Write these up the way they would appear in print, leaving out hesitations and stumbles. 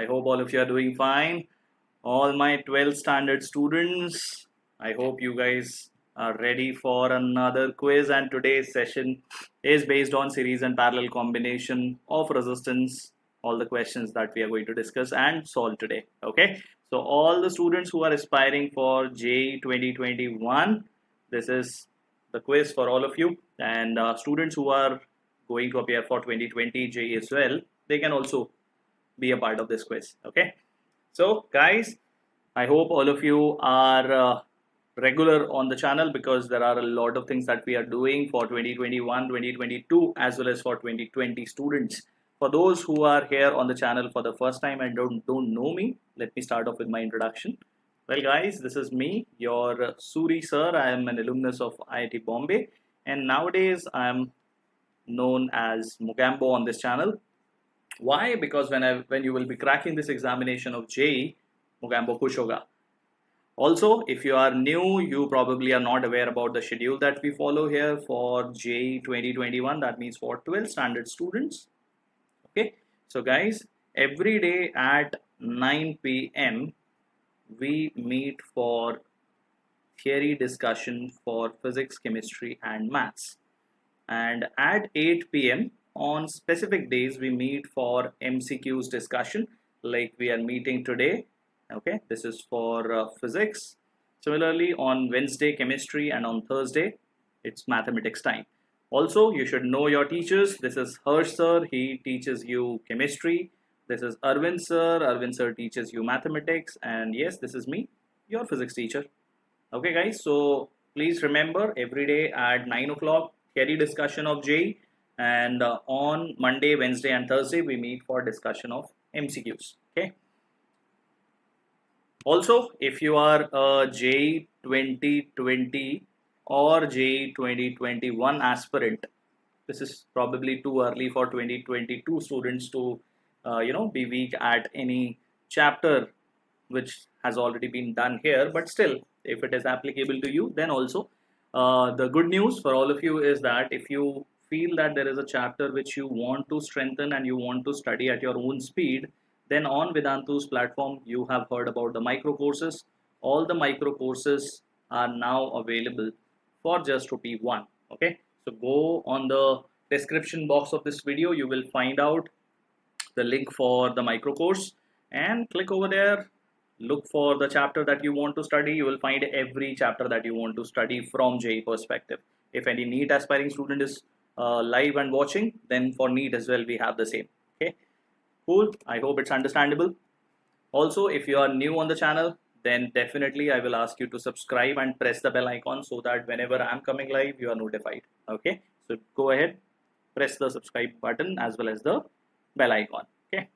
I hope all of you are doing fine. All my 12th standard students, I hope you guys are ready for another quiz, and today's session is based on series and parallel combination of resistance, all the questions that we are going to discuss and solve today. Okay, so all the students who are aspiring for JEE 2021, this is the quiz for all of you, and students who are going to appear for 2020 JEE as well, they can also be a part of this quiz. Okay, so guys, I hope all of you are regular on the channel, because there are a lot of things that we are doing for 2021, 2022 as well as for 2020 students. For those who are here on the channel for the first time and don't know me, let me start off with my introduction. Well guys, this is me, your Suri sir. I am an alumnus of IIT Bombay, and nowadays I am known as Mogambo on this channel. Why? Because when you will be cracking this examination of JEE, Mogambo khush hoga. Also, if you are new, you probably are not aware about the schedule that we follow here for JEE 2021. That means for 12th standard students. Okay, so guys, every day at 9 p.m. we meet for theory discussion for physics, chemistry, and maths. And at 8 p.m. on specific days we meet for MCQs discussion, like we are meeting today. Okay, this is for physics. Similarly, on Wednesday chemistry, and on Thursday it's mathematics time. Also, you should know your teachers. This is Harsh sir, he teaches you chemistry. This is Arvind sir teaches you mathematics. And yes, this is me, your physics teacher. Okay guys, so please remember, every day at 9 o'clock theory discussion of JEE, and on Monday, Wednesday and Thursday we meet for discussion of MCQs. Okay. Also, if you are a JEE 2020 or JEE 2021 aspirant, this is probably too early for 2022 students to be weak at any chapter which has already been done here, but still, if it is applicable to you, then also the good news for all of you is that if you feel that there is a chapter which you want to strengthen and you want to study at your own speed, then on Vedantu's platform you have heard about the micro courses. All the micro courses are now available for just ₹1. Okay, so go on the description box of this video, you will find out the link for the micro course, and click over there, look for the chapter that you want to study. You will find every chapter that you want to study from JEE perspective. If any NEET aspiring student is live and watching, then for NEET as well we have the same. Okay, cool, I hope it's understandable. Also, if you are new on the channel, then definitely I will ask you to subscribe and press the bell icon, so that whenever I'm coming live you are notified. Okay, so go ahead, press the subscribe button as well as the bell icon. Okay,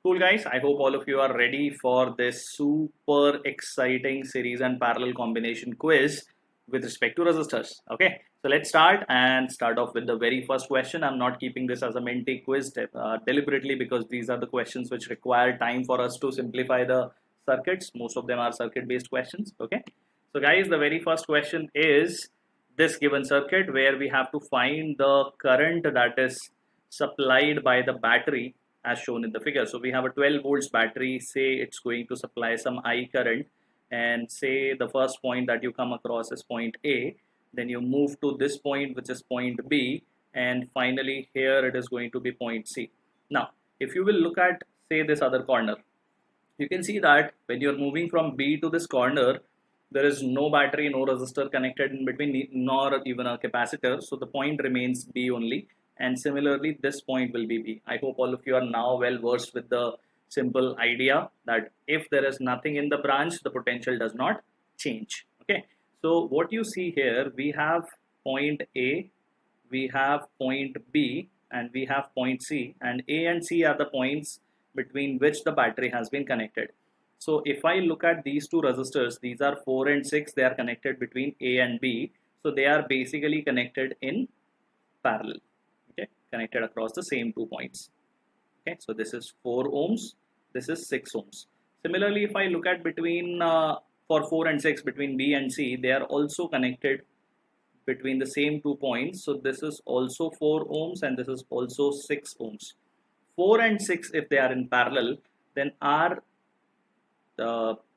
cool guys, I hope all of you are ready for this super exciting series and parallel combination quiz with respect to resistors. Okay, so let's start off with the very first question. I'm not keeping this as a Menti quiz deliberately, because these are the questions which require time for us to simplify the circuits. Most of them are circuit based questions. Okay, so guys, the very first question is this given circuit where we have to find the current that is supplied by the battery as shown in the figure. So we have a 12 volts battery, say it's going to supply some I current, and say the first point that you come across is point A, then you move to this point which is point B, and finally here it is going to be point C. Now if you will look at, say, this other corner, you can see that when you're moving from B to this corner, there is no battery, no resistor connected in between, nor even a capacitor, so the point remains B only, and similarly this point will be B. I hope all of you are now well versed with the simple idea that if there is nothing in the branch, the potential does not change. Okay, so what you see here, we have point A, we have point B, and we have point C, and A and C are the points between which the battery has been connected. So if I look at these two resistors, these are 4 and 6, they are connected between A and B, so they are basically connected in parallel. Okay, connected across the same 2 points. Okay, so this is 4 ohms, this is 6 ohms. Similarly, if I look at between for 4 and 6, between B and C, they are also connected between the same 2 points. So this is also 4 ohms and this is also 6 ohms. 4 and 6, if they are in parallel, then R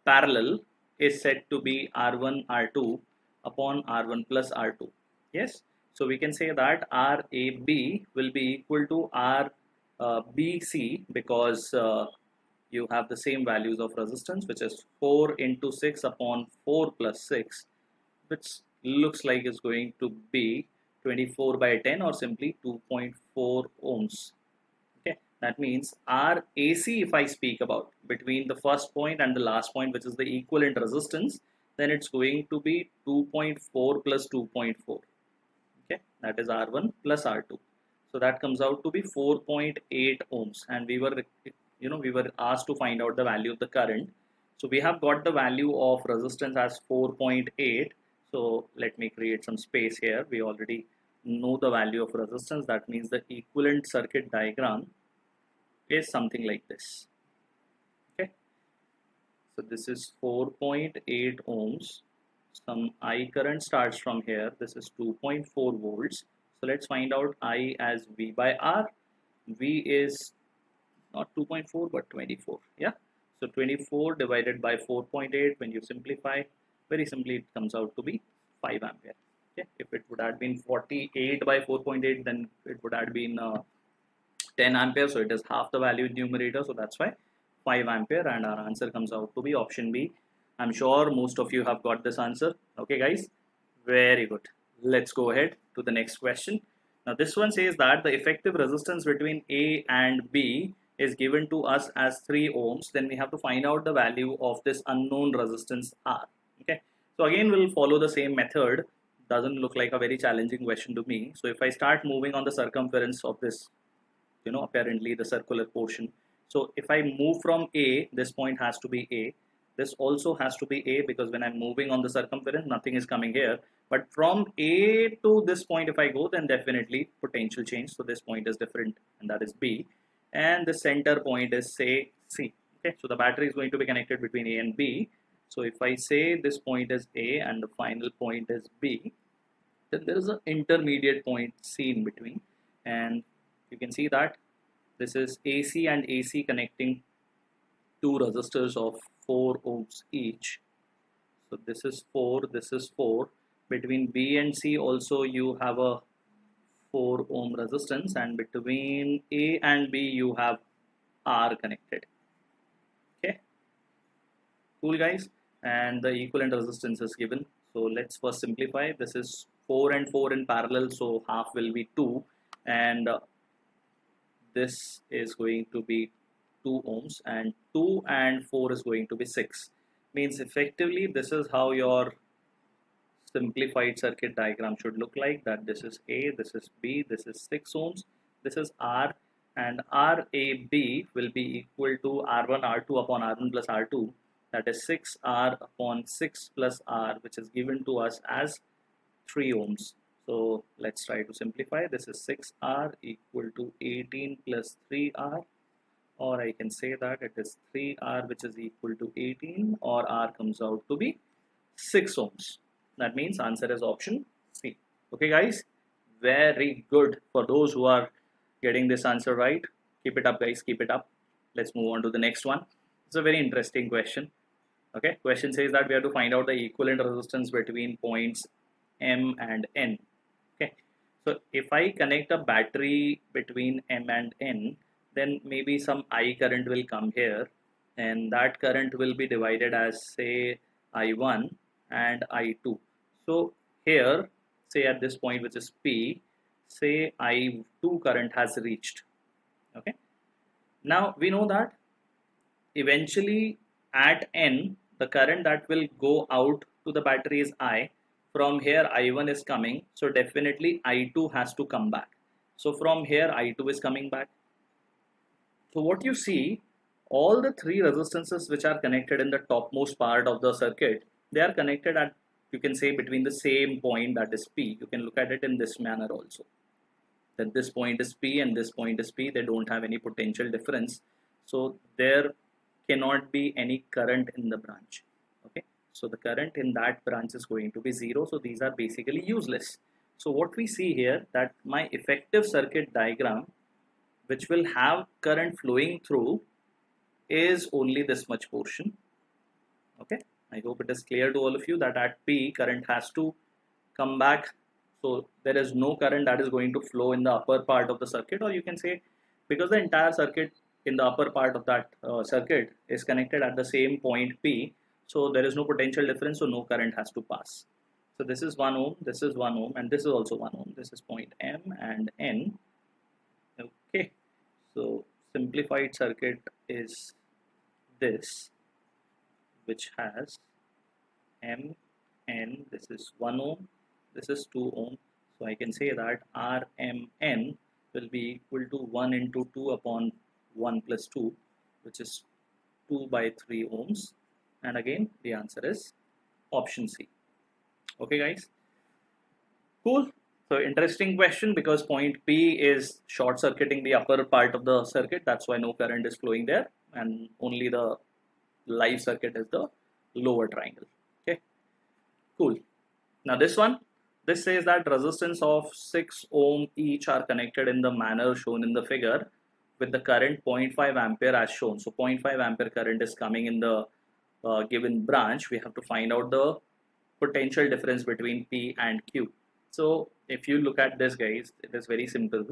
parallel is said to be R1 R2 upon R1 plus R2. Yes, so we can say that RAB will be equal to RBC because you have the same values of resistance, which is 4 into 6 upon 4 plus 6, which looks like is going to be 24 by 10 or simply 2.4 ohms. Okay, that means RAC, if I speak about between the first point and the last point, which is the equivalent resistance, then it's going to be 2.4 plus 2.4. Okay, that is R1 plus R2. So that comes out to be 4.8 ohms, and we were asked to find out the value of the current. So we have got the value of resistance as 4.8. So let me create some space here. We already know the value of resistance. That means the equivalent circuit diagram is something like this. Okay, so this is 4.8 ohms. Some I current starts from here. This is 2.4 volts. So let's find out I as V by R. V is not 2.4 but 24. Yeah, so 24 divided by 4.8, when you simplify, very simply it comes out to be 5 ampere. Okay, if it would have been 48 by 4.8, then it would have been 10 ampere, so it is half the value in numerator, so that's why 5 ampere, and our answer comes out to be option B. I'm sure most of you have got this answer. Okay guys, very good. Let's go ahead to the next question. Now this one says that the effective resistance between A and B is given to us as 3 ohms. Then we have to find out the value of this unknown resistance R. Okay, so again we'll follow the same method. Doesn't look like a very challenging question to me. So if I start moving on the circumference of this, apparently the circular portion. So if I move from A, this point has to be A. This also has to be A, because when I'm moving on the circumference, nothing is coming here. But from A to this point, if I go, then definitely potential change. So this point is different, and that is B. And the center point is, say, C. Okay, so the battery is going to be connected between A and B. So if I say this point is A and the final point is B, then there is an intermediate point C in between. And you can see that this is AC and AC connecting two resistors of 4 ohms each. So this is 4, this is 4. Between B and C also you have a 4 ohm resistance, and between A and B you have R connected. Okay, cool guys, and the equivalent resistance is given. So let's first simplify. This is 4 and 4 in parallel, so half will be 2, and this is going to be 2 ohms, and 2 and 4 is going to be 6. Means effectively this is how your simplified circuit diagram should look like. That this is A, this is B, this is 6 ohms, this is R, and RAB will be equal to R1 R2 upon R1 plus R2, that is 6R upon 6 plus R, which is given to us as 3 ohms. So let's try to simplify. This is 6R equal to 18 plus 3R, or I can say that it is 3R which is equal to 18, or R comes out to be 6 ohms. That means answer is option C. Okay guys, very good. For those who are getting this answer right, keep it up guys, keep it up. Let's move on to the next one. It's a very interesting question. Okay, question says that we have to find out the equivalent resistance between points M and N. Okay, so if I connect a battery between M and N, then maybe some I current will come here, and that current will be divided as, say, I1 and I2. So here, say at this point, which is P, say I2 current has reached. Okay, now we know that eventually at N, the current that will go out to the battery is I. From here I1 is coming, so definitely I2 has to come back. So from here I2 is coming back. So what you see, all the 3 resistances which are connected in the topmost part of the circuit, they are connected at, you can say, between the same point, that is P. You can look at it in this manner also, that this point is P and this point is P. They don't have any potential difference, so there cannot be any current in the branch. Okay, so the current in that branch is going to be 0, so these are basically useless. So what we see here, that my effective circuit diagram, which will have current flowing through, is only this much portion. Okay, I hope it is clear to all of you that at P current has to come back. So there is no current that is going to flow in the upper part of the circuit, or you can say because the entire circuit in the upper part of that circuit is connected at the same point P, so there is no potential difference, so no current has to pass. So this is 1 ohm, this is 1 ohm, and this is also 1 ohm. This is point M and N. Okay, so simplified circuit is this, which has M, N, this is 1 ohm, this is 2 ohm. So I can say that RMN will be equal to 1 into 2 upon 1 plus 2, which is 2 by 3 ohms. And again, the answer is option C. Okay, guys. Cool. So interesting question, because point P is short circuiting the upper part of the circuit. That's why no current is flowing there, and only the live circuit is the lower triangle. Okay. Cool. Now this one, this says that resistance of 6 ohm each are connected in the manner shown in the figure with the current 0.5 ampere as shown. So 0.5 ampere current is coming in the given branch. We have to find out the potential difference between P and Q. So if you look at this, guys, it is very simple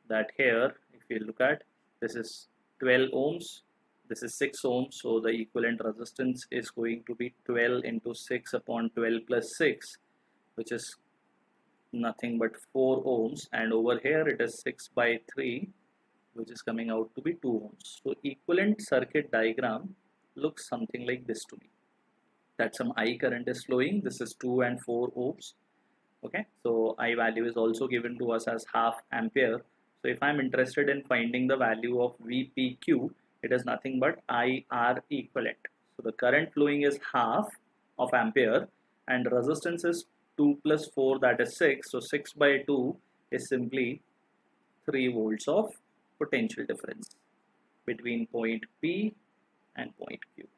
that here, if you look at, this is 12 ohms, this is 6 ohms, so the equivalent resistance is going to be 12 into 6 upon 12 plus 6, which is nothing but 4 ohms, and over here it is 6 by 3, which is coming out to be 2 ohms. So equivalent circuit diagram looks something like this to me, that some I current is flowing. This is 2 and 4 ohms. Okay, so I value is also given to us as half ampere. So if I'm interested in finding the value of VPQ, it is nothing but IR equivalent. So the current flowing is half of ampere, and resistance is 2 plus 4, that is 6. So 6 by 2 is simply 3 volts of potential difference between point P and point Q.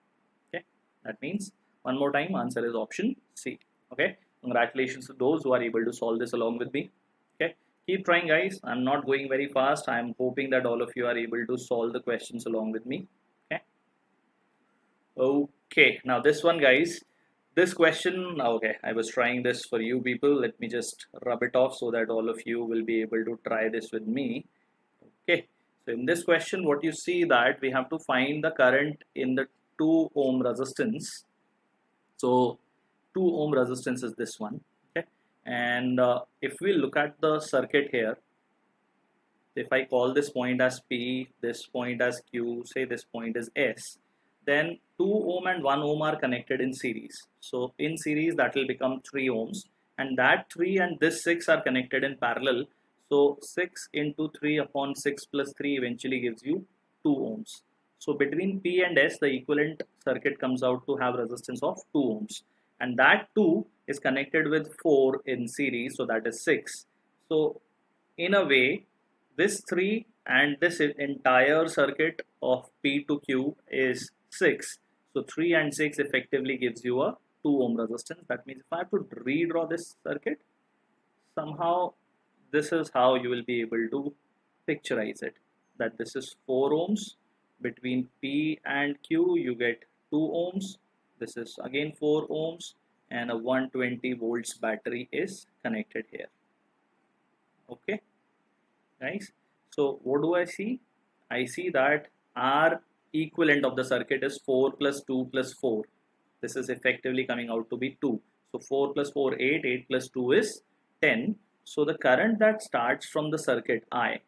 Okay, that means, one more time, answer is option C. Okay, congratulations to those who are able to solve this along with me. Okay, keep trying, guys. I'm not going very fast. I'm hoping that all of you are able to solve the questions along with me. Okay. Okay, now this one, guys, this question, okay, I was trying this for you people. Let me just rub it off so that all of you will be able to try this with me. Okay, so in this question, what you see that we have to find the current in the 2 ohm resistance. So 2 ohm resistance is this one. Okay, and if we look at the circuit here, if I call this point as P, this point as Q, say this point is S, then 2 ohm and 1 ohm are connected in series. So in series that will become 3 ohms, and that 3 and this 6 are connected in parallel. So 6 into 3 upon 6 plus 3 eventually gives you 2 ohms. So between P and S, the equivalent circuit comes out to have resistance of 2 ohms. And that 2 is connected with 4 in series, so that is 6. So in a way, this 3 and this entire circuit of P to Q is 6. So 3 and 6 effectively gives you a 2 ohm resistance. That means if I have to redraw this circuit, somehow this is how you will be able to picturize it. That this is 4 ohms. Between P and Q, you get 2 ohms. This is again 4 ohms, and a 120 volts battery is connected here. Okay, guys. So what do I see? I see that R equivalent of the circuit is 4 plus 2 plus 4. This is effectively coming out to be 2. So 4 plus 4, 8. 8 plus 2 is 10. So the current that starts from the circuit I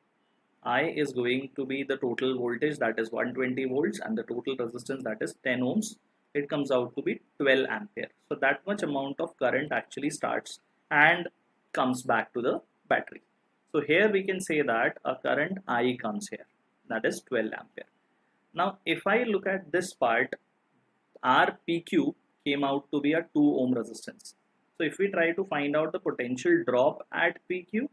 is going to be the total voltage, that is 120 volts, and the total resistance, that is 10 ohms. It comes out to be 12 ampere. So that much amount of current actually starts and comes back to the battery. So here we can say that a current I comes here, that is 12 ampere. Now if I look at this part, RPQ came out to be a 2 ohm resistance. So if we try to find out the potential drop at PQ,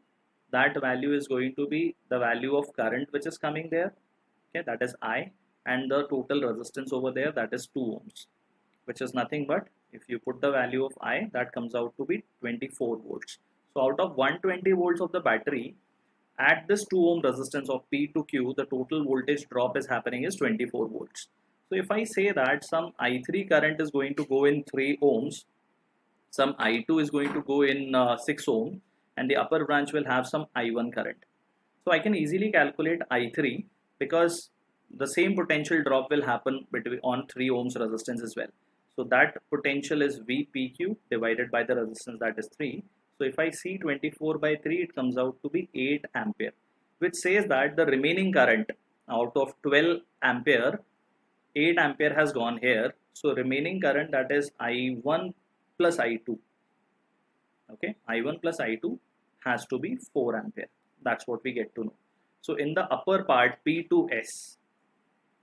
that value is going to be the value of current which is coming there. Okay, that is I, and the total resistance over there, that is 2 ohms, which is nothing but, if you put the value of I, that comes out to be 24 volts. So out of 120 volts of the battery, at this 2 ohm resistance of P to Q, the total voltage drop is happening is 24 volts. So if I say that some I3 current is going to go in 3 ohms, some I2 is going to go in 6 ohm, and the upper branch will have some I1 current. So I can easily calculate I3 because the same potential drop will happen between on 3 ohms resistance as well. So that potential is VPQ divided by the resistance, that is 3. So if I see 24 by 3, it comes out to be 8 ampere, which says that the remaining current out of 12 ampere, 8 ampere has gone here. So remaining current, that is I1 plus I2. Okay, I1 plus I2 has to be 4 ampere. That's what we get to know. So in the upper part, P2S,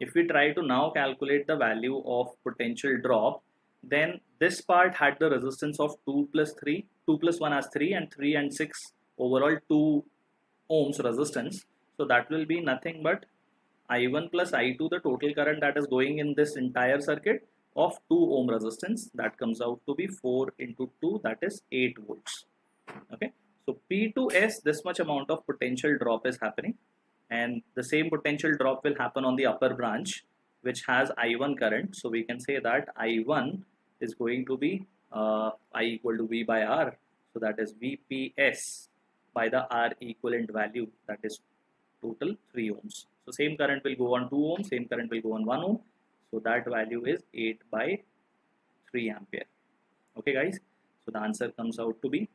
if we try to now calculate the value of potential drop, then this part had the resistance of 2 plus 3, 2 plus 1 as 3, and 3 and 6 overall 2 ohms resistance. So that will be nothing but I1 plus I2, the total current that is going in this entire circuit of 2 ohm resistance, that comes out to be 4 into 2, that is 8 volts. Okay, so P2S, this much amount of potential drop is happening, and the same potential drop will happen on the upper branch, which has I1 current. So we can say that I1 is going to be I equal to V by R, so that is VPS by the R equivalent value, that is total 3 ohms. So same current will go on 2 ohms, same current will go on 1 ohm, so that value is 8 by 3 ampere. Okay guys, so the answer comes out to be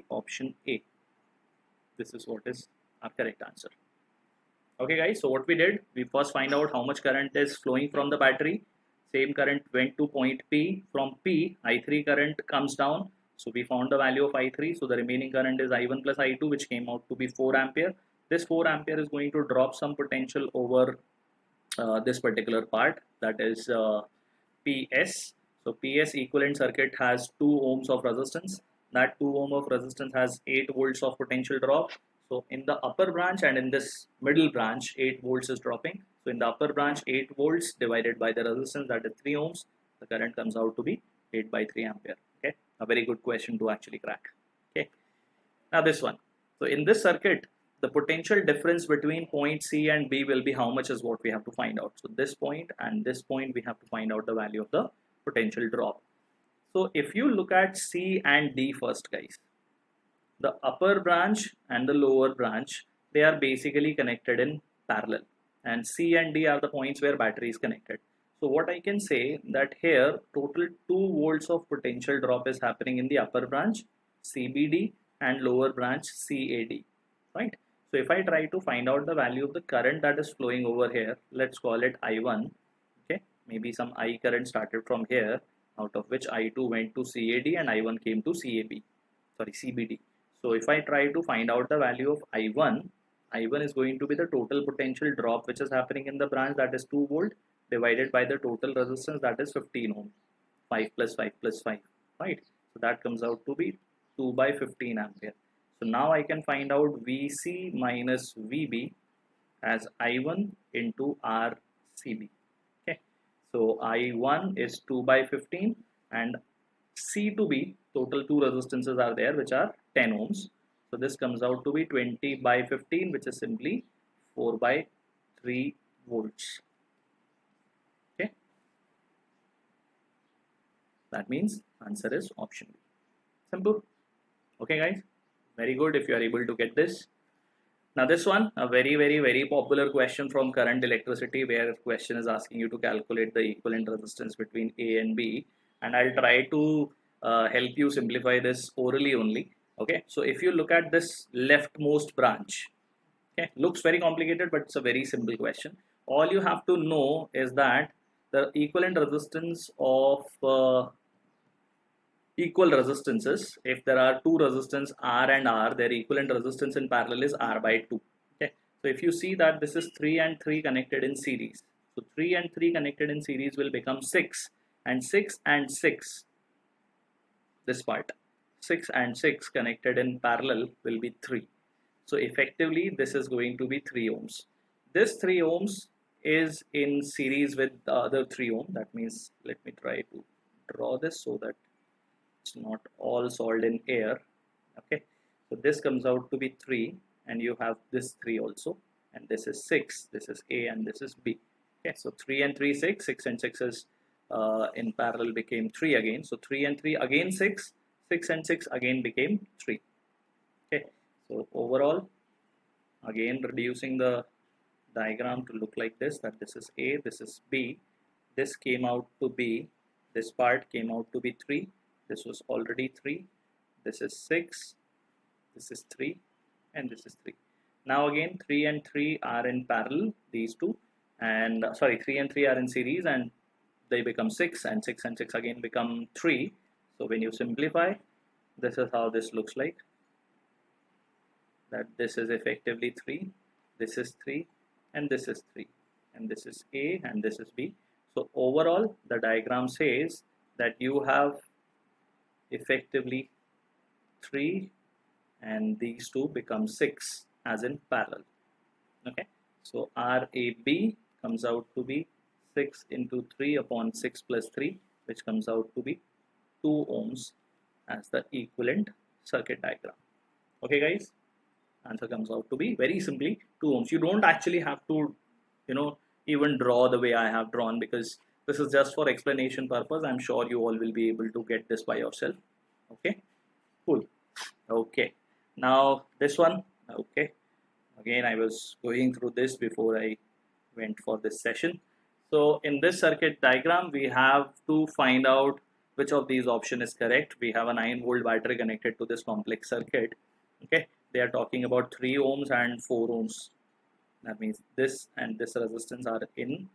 option A. This is what is our correct answer. Okay guys, so what we did, we first find out how much current is flowing from the battery. Same current went to point P. From P, I3 current comes down. So we found the value of I3. So the remaining current is I1 plus I2, which came out to be 4 ampere. This 4 ampere is going to drop some potential over this particular part, that is PS. So PS equivalent circuit has 2 ohms of resistance. That 2 ohm of resistance has 8 volts of potential drop. So in the upper branch and in this middle branch, 8 volts is dropping. So in the upper branch, 8 volts divided by the resistance, that is 3 ohms, the current comes out to be 8 by 3 ampere. Okay, a very good question to actually crack. Okay, now this one. So in this circuit, the potential difference between point C and B will be how much is what we have to find out. So this point and this point, we have to find out the value of the potential drop. So if you look at C and D first, guys, the upper branch and the lower branch, they are basically connected in parallel, and C and D are the points where battery is connected. So what I can say that here total 2 volts of potential drop is happening in the upper branch CBD and lower branch CAD, right? So if I try to find out the value of the current that is flowing over here, let's call it I1. Okay, maybe some I current started from here, out of which I2 went to CAD and I1 came to CBD. So if I try to find out the value of I1, I1 is going to be the total potential drop which is happening in the branch, that is 2 volt, divided by the total resistance, that is 15 ohm, 5 plus 5 plus 5, right? So that comes out to be 2 by 15 ampere. So now I can find out VC minus VB as I1 into RCB. Okay, so I1 is 2 by 15 and C to B, total 2 resistances are there which are 10 ohms. So this comes out to be 20 by 15, which is simply 4 by 3 volts. Okay, that means answer is option B. Simple. Okay guys, very good if you are able to get this. Now this one, a very popular question from current electricity, where question is asking you to calculate the equivalent resistance between A and B, and I'll try to help you simplify this orally only. Okay, so if you look at this leftmost branch, okay, looks very complicated, but it's a very simple question. All you have to know is that the equivalent resistance of equal resistances, if there are two resistance R and R, their equivalent resistance in parallel is R by 2. Okay, so if you see that this is 3 and 3 connected in series, so 3 and 3 connected in series will become 6, and 6 and 6, this part, 6 and 6 connected in parallel will be 3. So effectively this is going to be 3 ohms. This 3 ohms is in series with the other 3 ohm. That means, let me try to draw this so that it's not all solved in air. Okay, so this comes out to be 3, and you have this 3 also, and this is 6, this is A, and this is B. Okay, so 3 and 3, 6, 6 and 6 is in parallel became 3 again. So 3 and 3 again 6, 6 and 6 again became 3. Okay, so overall, again reducing the diagram to look like this, that this is A, this is B, this came out to be, this part came out to be 3, this was already 3, this is 6, this is 3, and this is 3. Now again 3 and 3 are in parallel, these two, and 3 and 3 are in series, and they become 6, and 6 and 6 again become 3. So when you simplify, this is how this looks like, that this is effectively 3, this is 3, and this is 3, and this is A, and this is B. So overall, the diagram says that you have effectively 3, and these two become 6 as in parallel. Okay, so RAB comes out to be 6 into 3 upon 6 plus 3, which comes out to be 2 ohms as the equivalent circuit diagram. Okay guys, answer comes out to be very simply 2 ohms. You don't actually have to, even draw the way I have drawn, because this is just for explanation purpose. I'm sure you all will be able to get this by yourself. Okay, cool. Okay, now this one. Okay, again I was going through this before I went for this session. So in this circuit diagram, we have to find out which of these option is correct. We have a 9-volt battery connected to this complex circuit. Okay, they are talking about 3 ohms and 4 ohms. That means this and this resistance are in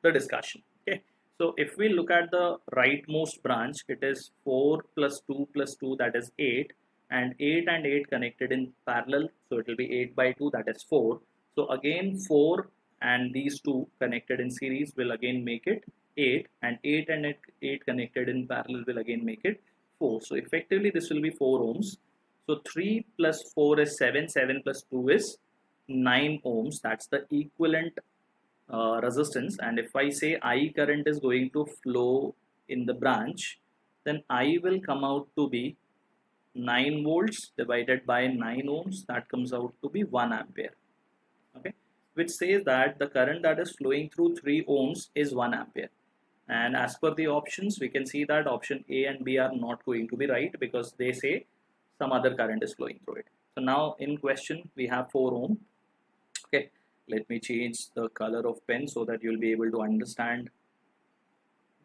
the discussion. Okay, so if we look at the rightmost branch, it is 4 plus 2 plus 2, that is 8, and 8 and 8 connected in parallel, so it will be 8 by 2, that is 4. So again 4 and these two connected in series will again make it 8, and 8 and 8 connected in parallel will again make it 4. So effectively this will be 4 ohms. So 3 plus 4 is 7, 7 plus 2 is 9 ohms. That's the equivalent resistance. And if I say I current is going to flow in the branch, then I will come out to be 9 volts divided by 9 ohms. That comes out to be 1 ampere. Okay, which says that the current that is flowing through 3 ohms is 1 ampere. And as per the options, we can see that option A and B are not going to be right, because they say some other current is flowing through it. So now in question we have 4 ohm. Okay, let me change the color of pen so that you'll be able to understand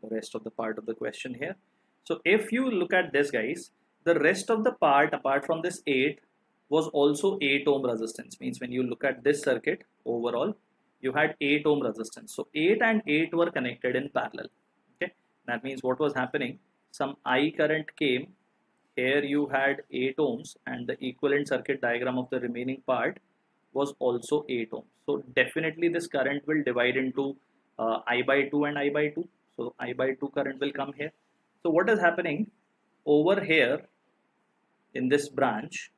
the rest of the part of the question here. So if you look at this guys, the rest of the part apart from this 8 was also 8 ohm resistance. Means when you look at this circuit overall, you had 8 ohm resistance. So 8 and 8 were connected in parallel. Okay, that means what was happening, some I current came here, you had 8 ohms, and the equivalent circuit diagram of the remaining part was also 8 ohms. So definitely this current will divide into I by 2 and I by 2. So I by 2 current will come here. So what is happening over here in this branch,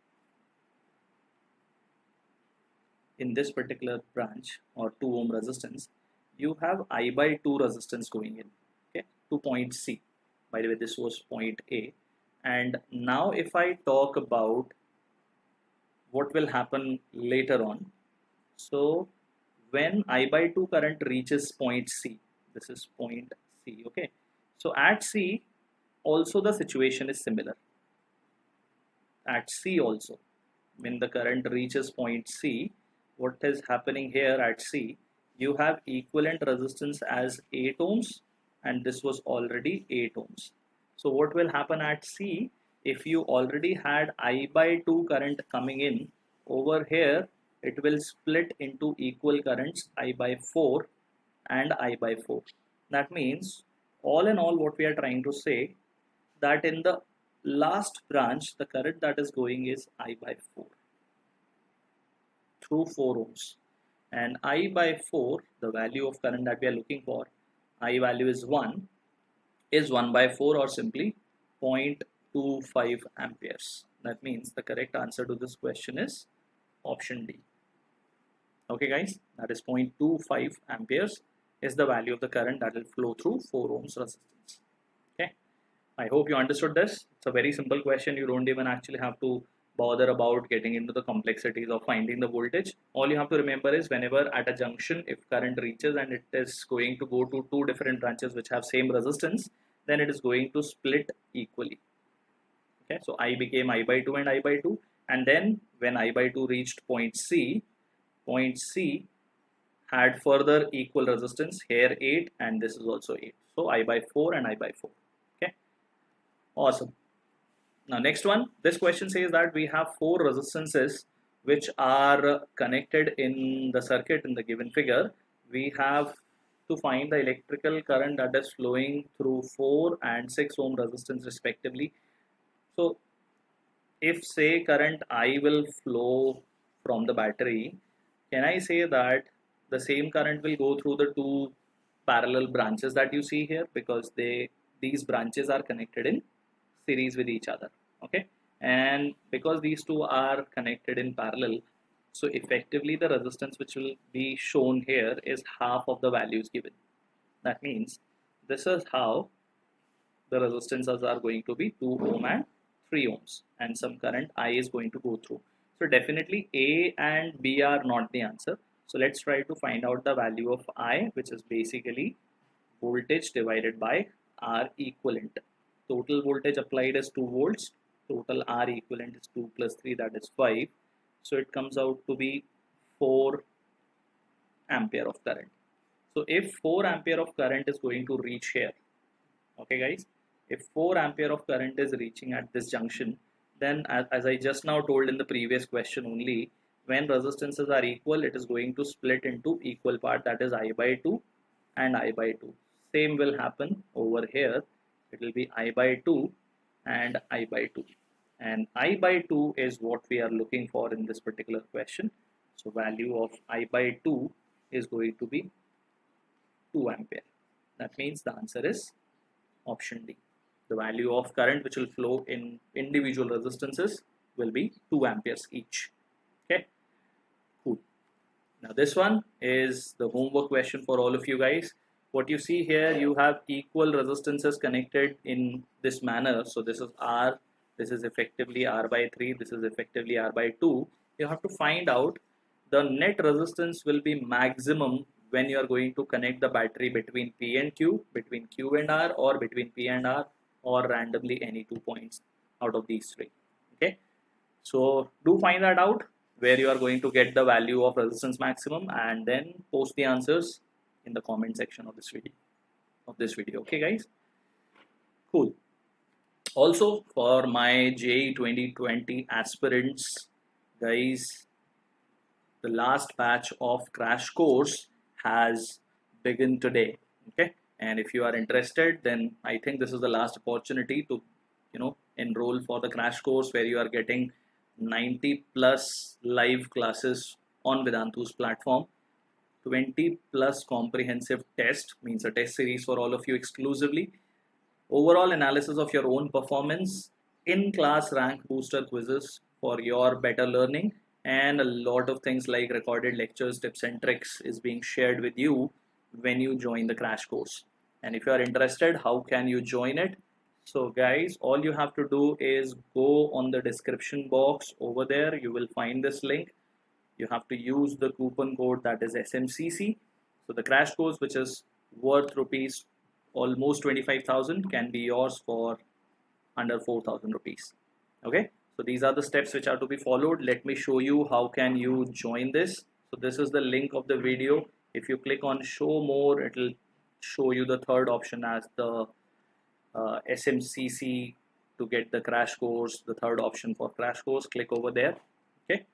in this particular branch or 2 ohm resistance, you have I by 2 resistance going in, okay, to point C. By the way, this was point A. And now if I talk about what will happen later on, so when I by 2 current reaches point C, this is point C, okay, so at C also the situation is similar. At C also, when the current reaches point C, what is happening here at C, you have equivalent resistance as 8 ohms, and this was already 8 ohms. So what will happen at C, if you already had I by 2 current coming in, over here it will split into equal currents I by 4 and I by 4. That means all in all what we are trying to say, that in the last branch the current that is going is I by 4 through 4 ohms, and I by 4, the value of current that we are looking for, I value is 1 by 4, or simply 0.25 amperes. That means the correct answer to this question is option D. Okay guys, that is 0.25 amperes is the value of the current that will flow through 4 ohms resistance. Okay, I hope you understood this. It's a very simple question. You don't even actually have to bother about getting into the complexities of finding the voltage. All you have to remember is whenever at a junction, if current reaches and it is going to go to two different branches which have same resistance, then it is going to split equally. Okay, so I became I by 2 and I by 2, and then when I by 2 reached point C had further equal resistance, here 8 and this is also 8. So I by 4 and I by 4. Okay, awesome. Now next one, this question says that we have 4 resistances which are connected in the circuit in the given figure. We have to find the electrical current that is flowing through 4 and 6 ohm resistance respectively. So if say current I will flow from the battery, can I say that the same current will go through the two parallel branches that you see here, because these branches are connected in series with each other. Okay, and because these two are connected in parallel, so effectively the resistance which will be shown here is half of the values given. That means this is how the resistances are going to be 2 ohm and 3 ohms, and some current I is going to go through. So definitely A and B are not the answer. So let's try to find out the value of I, which is basically voltage divided by R equivalent. Total voltage applied is 2 volts. Total R equivalent is 2 plus 3, that is 5. So it comes out to be 4 ampere of current. So if 4 ampere of current is going to reach here, okay guys, if 4 ampere of current is reaching at this junction, then as I just now told in the previous question only, when resistances are equal, it is going to split into equal part, that is I by 2 and I by 2. Same will happen over here. It will be I by 2 and I by 2. And I by 2 is what we are looking for in this particular question. So value of I by 2 is going to be 2 ampere. That means the answer is option D. The value of current which will flow in individual resistances will be 2 amperes each. Okay, cool. Now this one is the homework question for all of you guys. What you see here, you have equal resistances connected in this manner. So this is R, this is effectively R by 3, this is effectively R by 2. You have to find out the net resistance will be maximum when you are going to connect the battery between P and Q, between Q and R, or between P and R, or randomly any 2 points out of these 3. Okay, so do find that out where you are going to get the value of resistance maximum, and then post the answers in the comment section of this video. Okay guys, cool. Also for my JEE 2020 aspirants guys, the last batch of crash course has begun today. Okay, and if you are interested, then I think this is the last opportunity to enroll for the crash course, where you are getting 90 plus live classes on Vedantu's platform, 20 plus comprehensive test, means a test series for all of you exclusively, overall analysis of your own performance, in class rank booster quizzes for your better learning, and a lot of things like recorded lectures, tips and tricks is being shared with you when you join the crash course. And if you are interested, how can you join it? So guys, all you have to do is go on the description box over there. You will find this link. You have to use the coupon code, that is SMCC. So the crash course, which is worth rupees almost 25,000, can be yours for under 4,000 rupees. Okay, so these are the steps which are to be followed. Let me show you how can you join this. So this is the link of the video. If you click on show more, it will show you the third option as the SMCC to get the crash course, the third option for crash course. Click over there. Okay,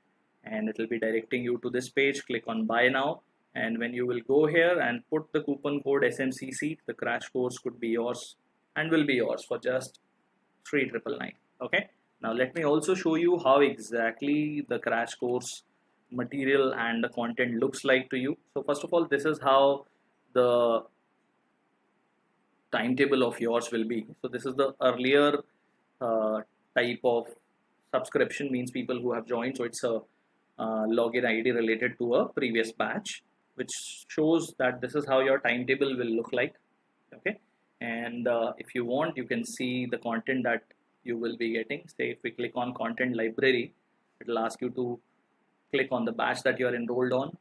and it will be directing you to this page. Click on buy now, and when you will go here and put the coupon code SMCC, the crash course could be yours and will be yours for just 3,999. Okay, now let me also show you how exactly the crash course material and the content looks like to you. So first of all, this is how the timetable of yours will be. So this is the earlier type of subscription, means people who have joined. So it's a login ID related to a previous batch, which shows that this is how your timetable will look like. Okay, and if you want, you can see the content that you will be getting. Say if we click on content library, it will ask you to click on the batch that you are enrolled on.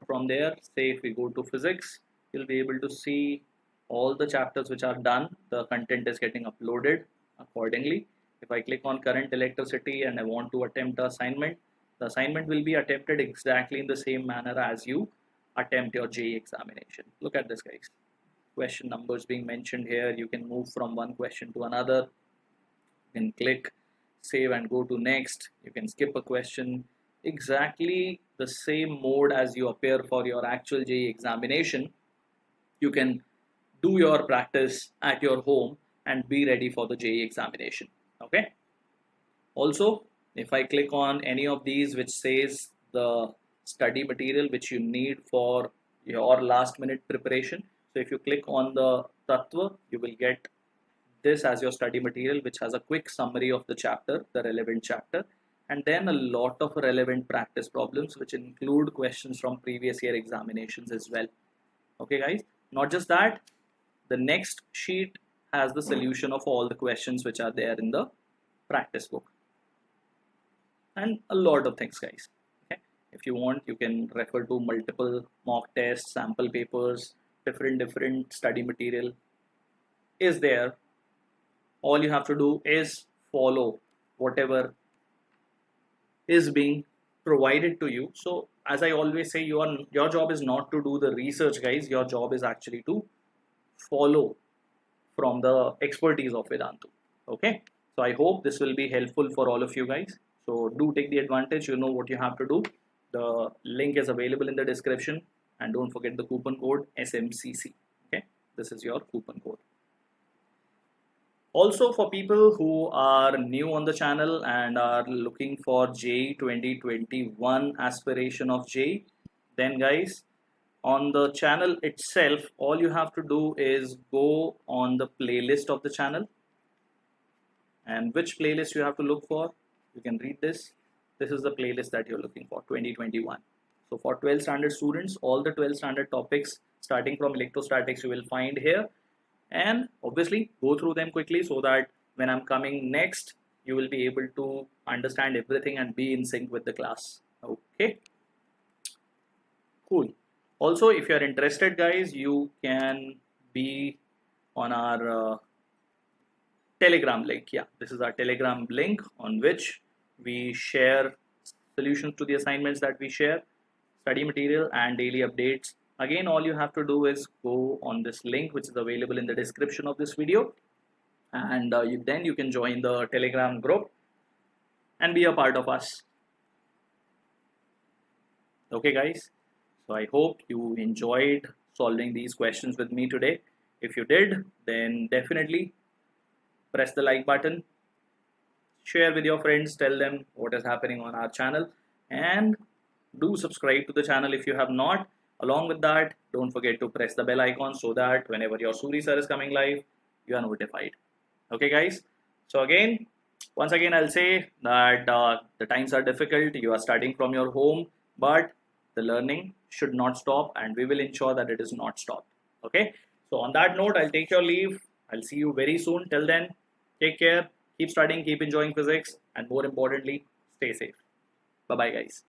From there, say if we go to physics, you'll be able to see all the chapters which are done. The content is getting uploaded accordingly. If I click on current electricity and I want to attempt the assignment will be attempted exactly in the same manner as you attempt your JEE examination. Look at this, guys. Question numbers being mentioned here. You can move from one question to another. You can click save and go to next. You can skip a question. Exactly the same mode as you appear for your actual JEE examination. You can do your practice at your home and be ready for the JEE examination. Okay. Also, if I click on any of these which says the study material which you need for your last minute preparation. So if you click on the Tattva, you will get this as your study material, which has a quick summary of the chapter, the relevant chapter, and then a lot of relevant practice problems which include questions from previous year examinations as well. Okay guys, not just that, the next sheet has the solution of all the questions which are there in the practice book, and a lot of things, guys. Okay, if you want, you can refer to multiple mock tests, sample papers, different study material is there. All you have to do is follow whatever is being provided to you. So as I always say, your job is not to do the research, guys. Your job is actually to follow from the expertise of Vedantu. Okay, so I hope this will be helpful for all of you guys. So do take the advantage. You know what you have to do. The link is available in the description, and don't forget the coupon code SMCC. Okay, this is your coupon code. Also, for people who are new on the channel and are looking for JEE 2021 aspiration of JEE, then guys, on the channel itself, all you have to do is go on the playlist of the channel. And which playlist you have to look for, you can read this. This is the playlist that you're looking for, 2021. So for 12 standard students, all the 12 standard topics starting from electrostatics you will find here. And obviously go through them quickly so that when I'm coming next, you will be able to understand everything and be in sync with the class. Okay, cool. Also, if you're interested, guys, you can be on our Telegram link. Yeah, this is our Telegram link on which we share solutions to the assignments that we share, study material and daily updates. Again, all you have to do is go on this link which is available in the description of this video, and then you can join the Telegram group and be a part of us. Okay guys, so I hope you enjoyed solving these questions with me today. If you did, then definitely press the like button, share with your friends, tell them what is happening on our channel, and do subscribe to the channel if you have not. Along with that, don't forget to press the bell icon so that whenever your Suri sir is coming live, you are notified. Okay guys, so again, once again I'll say that the times are difficult, you are studying from your home, but the learning should not stop, and we will ensure that it is not stopped. Okay, so on that note, I'll take your leave. I'll see you very soon. Till then, take care, keep studying, keep enjoying physics, and more importantly, stay safe. Bye bye guys.